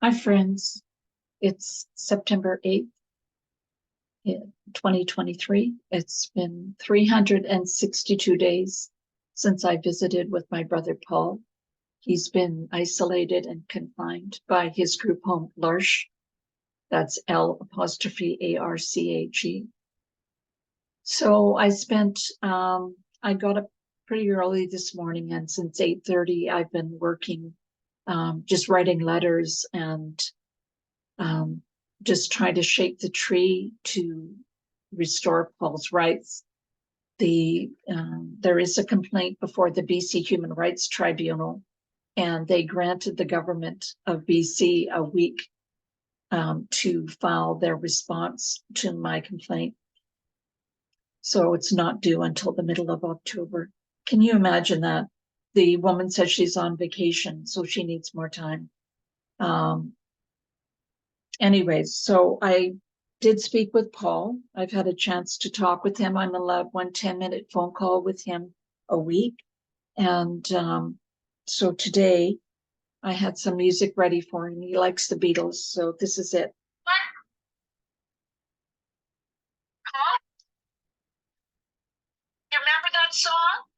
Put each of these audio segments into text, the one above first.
Hi, friends. It's September 8th, 2023. It's been 362 days since I visited with my brother Paul. He's been isolated and confined by his group home, L'Arche. That's L'Arche. So I got up pretty early this morning, and since 8:30, I've been working, just writing letters and just trying to shake the tree to restore Paul's rights. There is a complaint before the BC Human Rights Tribunal, and they granted the government of BC a week to file their response to my complaint. So it's not due until the middle of October. Can you imagine that? The woman says she's on vacation, so she needs more time. Anyways, so I did speak with Paul. I've had a chance to talk with him. I'm allowed one 10-minute phone call with him a week. And so today I had some music ready for him. He likes the Beatles, so this is it. Huh? You remember that song?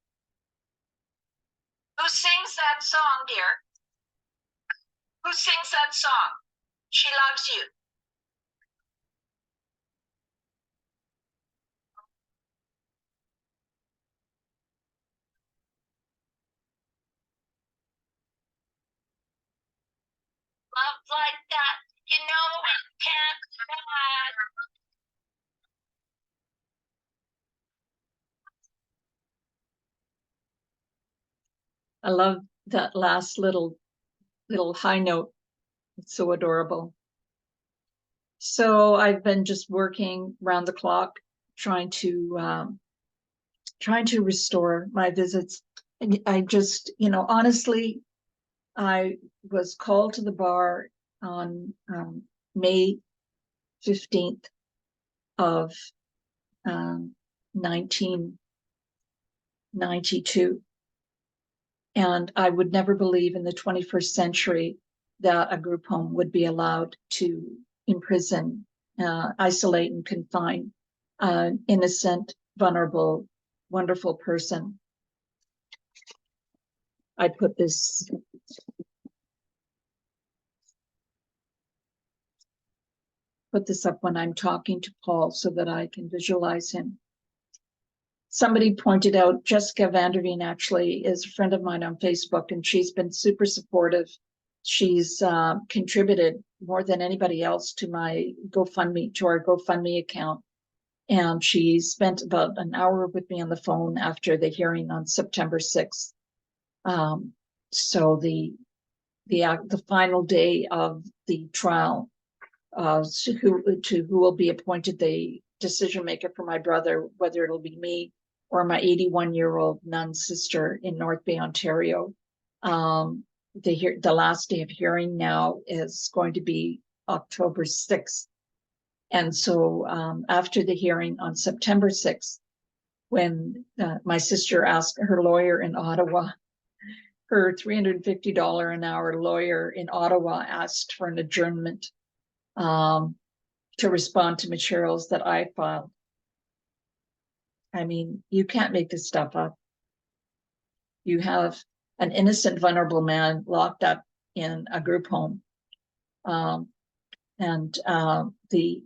Who sings that song, dear? Who sings that song? She loves you. Love like that, you know, can't hide. I love that last little high note. It's so adorable. So I've been just working round the clock, trying to restore my visits. And I just, honestly, I was called to the bar on May 15th of 1992. And I would never believe in the 21st century that a group home would be allowed to imprison, isolate, and confine an innocent, vulnerable, wonderful person. I put this up when I'm talking to Paul so that I can visualize him. Somebody pointed out, Jessica Vanderveen actually is a friend of mine on Facebook, and she's been super supportive. She's contributed more than anybody else to our GoFundMe account. And she spent about an hour with me on the phone after the hearing on September 6th. So the final day of the trial, who will be appointed the decision maker for my brother, whether it'll be me or my 81-year-old nun sister in North Bay, Ontario. The last day of hearing now is going to be October 6th. And so after the hearing on September 6th, when my sister asked her lawyer in Ottawa, her $350 an hour lawyer in Ottawa asked for an adjournment to respond to materials that I filed. I mean, you can't make this stuff up. You have an innocent, vulnerable man locked up in a group home. And the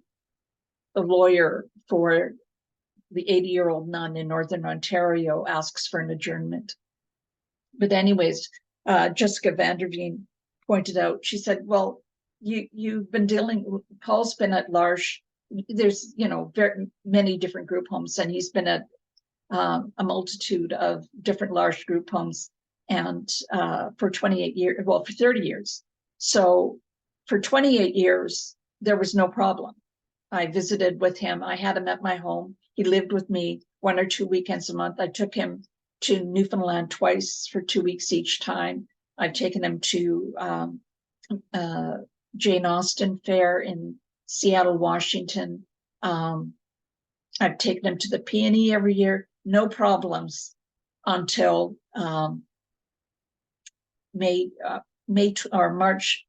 lawyer for the 80-year-old nun in Northern Ontario asks for an adjournment. But anyways, Jessica Vanderveen pointed out, she said, well, you've been Paul's been at L'Arche. There's, very many different group homes, and he's been at a multitude of different L'Arche group homes, and for 28 years, well, for 30 years. So for 28 years, there was no problem. I visited with him. I had him at my home. He lived with me 1 or 2 weekends a month. I took him to Newfoundland twice for 2 weeks each time. I've taken him to Jane Austen Fair in Seattle, Washington. I've taken him to the Peony every year. No problems until March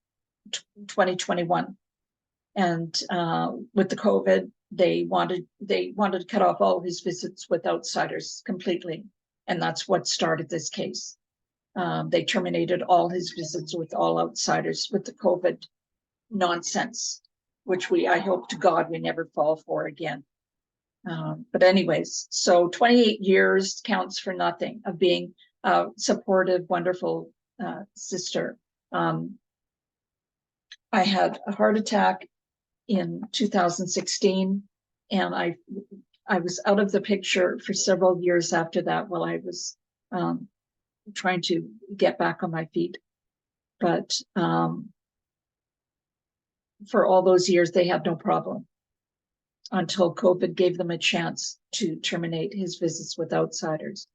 2021. And with the COVID, they wanted to cut off all his visits with outsiders completely. And that's what started this case. They terminated all his visits with all outsiders with the COVID nonsense, which I hope to God we never fall for again. But anyways, so 28 years counts for nothing of being a supportive, wonderful sister. I had a heart attack in 2016, and I was out of the picture for several years after that while I was trying to get back on my feet. But for all those years, they had no problem until COVID gave them a chance to terminate his visits with outsiders.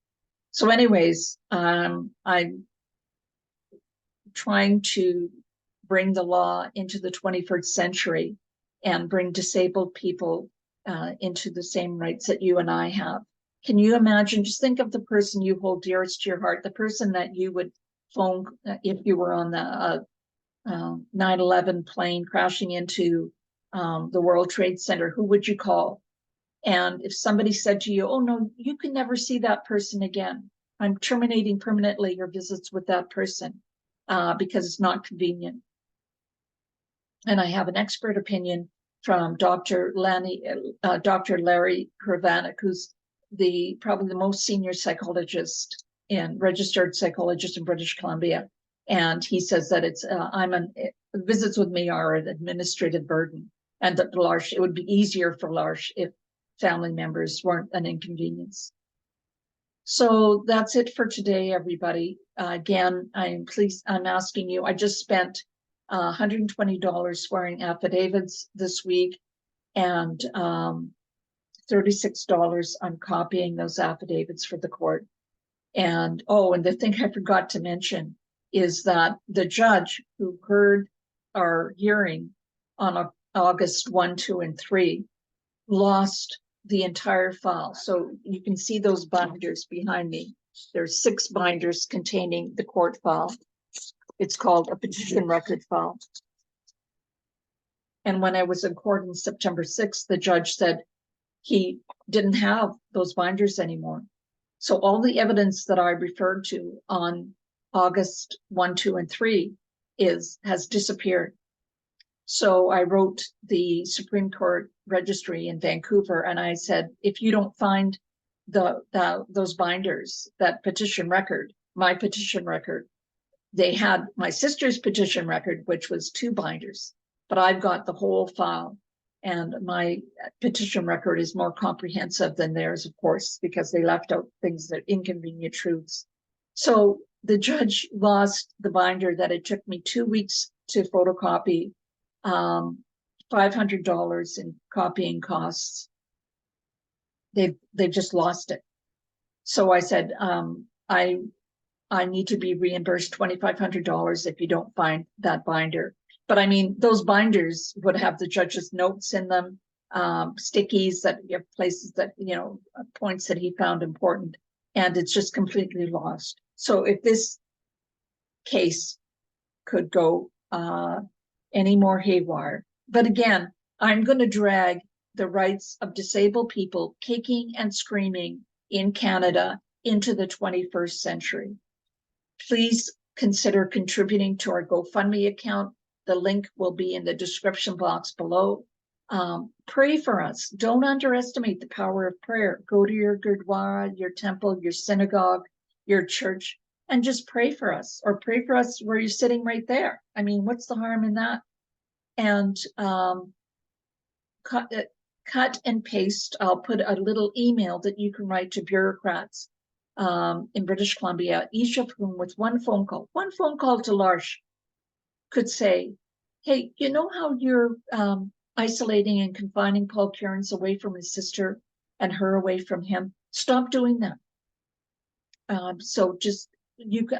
So anyways, I'm trying to bring the law into the 21st century and bring disabled people into the same rights that you and I have. Can you imagine, just think of the person you hold dearest to your heart, the person that you would phone if you were on the 9/11 plane crashing into the World Trade Center. Who would you call? And if somebody said to you, oh no, you can never see that person again, I'm terminating permanently your visits with that person because it's not convenient. And I have an expert opinion from Dr. Larry Kravanik, who's probably the most senior psychologist and registered psychologist in British Columbia. And he says that visits with me are an administrative burden, and that it would be easier for L'Arche if family members weren't an inconvenience. So that's it for today, everybody. Again, I'm asking you, I just spent $120 swearing affidavits this week, and $36 on copying those affidavits for the court. And and the thing I forgot to mention is that the judge who heard our hearing on August 1, 2, and 3 lost the entire file. So you can see those binders behind me. There's 6 binders containing the court file. It's called a petition record file. And when I was in court on September 6th, the judge said he didn't have those binders anymore. So all the evidence that I referred to on August 1, 2, and 3 has disappeared. So I wrote the Supreme Court Registry in Vancouver, and I said, if you don't find those binders, that petition record, my petition record, they had my sister's petition record, which was 2 binders, but I've got the whole file. And my petition record is more comprehensive than theirs, of course, because they left out things that inconvenient truths. So the judge lost the binder that it took me 2 weeks to photocopy, $500 in copying costs. They've just lost it. So I said, I need to be reimbursed $2,500 if you don't find that binder. But I mean, those binders would have the judge's notes in them, stickies that places that, points that he found important, and it's just completely lost. So if this case could go any more haywire, but again, I'm going to drag the rights of disabled people kicking and screaming in Canada into the 21st century. Please consider contributing to our GoFundMe account. The link will be in the description box below. Pray for us. Don't underestimate the power of prayer. Go to your gurdwara, your temple, your synagogue, your church, and just pray for us, or pray for us where you're sitting right there. I mean, what's the harm in that? And cut and paste. I'll put a little email that you can write to bureaucrats in British Columbia, each of whom with one phone call to L'Arche could say, hey, you know how you're isolating and confining Paul Kierans away from his sister and her away from him? Stop doing that. So just,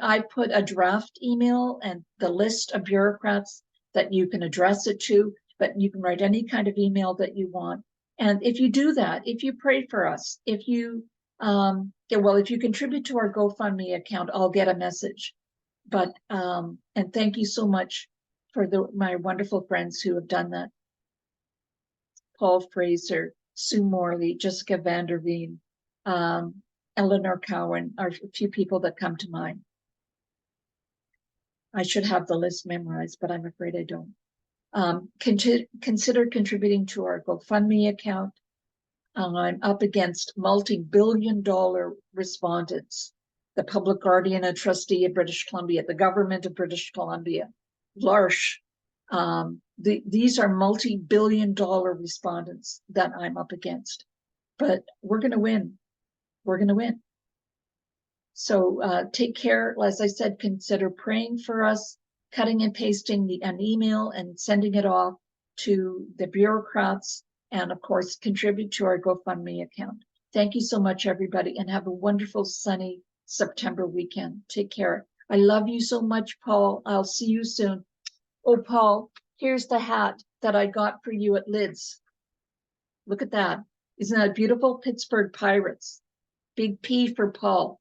I put a draft email and the list of bureaucrats that you can address it to, but you can write any kind of email that you want. And if you do that, if you pray for us, if you contribute to our GoFundMe account, I'll get a message. But, and thank you so much for my wonderful friends who have done that. Paul Fraser, Sue Morley, Jessica Vanderveen, Eleanor Cowan are a few people that come to mind. I should have the list memorized, but I'm afraid I don't. Consider contributing to our GoFundMe account. I'm up against multi-billion-dollar respondents, the Public Guardian and Trustee of British Columbia, the Government of British Columbia, L'Arche. These are multi-billion-dollar respondents that I'm up against, but we're going to win. We're going to win. So take care. As I said, consider praying for us, cutting and pasting an email and sending it off to the bureaucrats, and of course, contribute to our GoFundMe account. Thank you so much, everybody, and have a wonderful, sunny September weekend. Take care. I love you so much, Paul. I'll see you soon. Oh, Paul, here's the hat that I got for you at Lids. Look at that. Isn't that beautiful? Pittsburgh Pirates. Big P for Paul.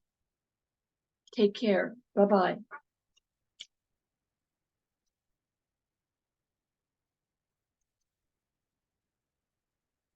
Take care. Bye-bye.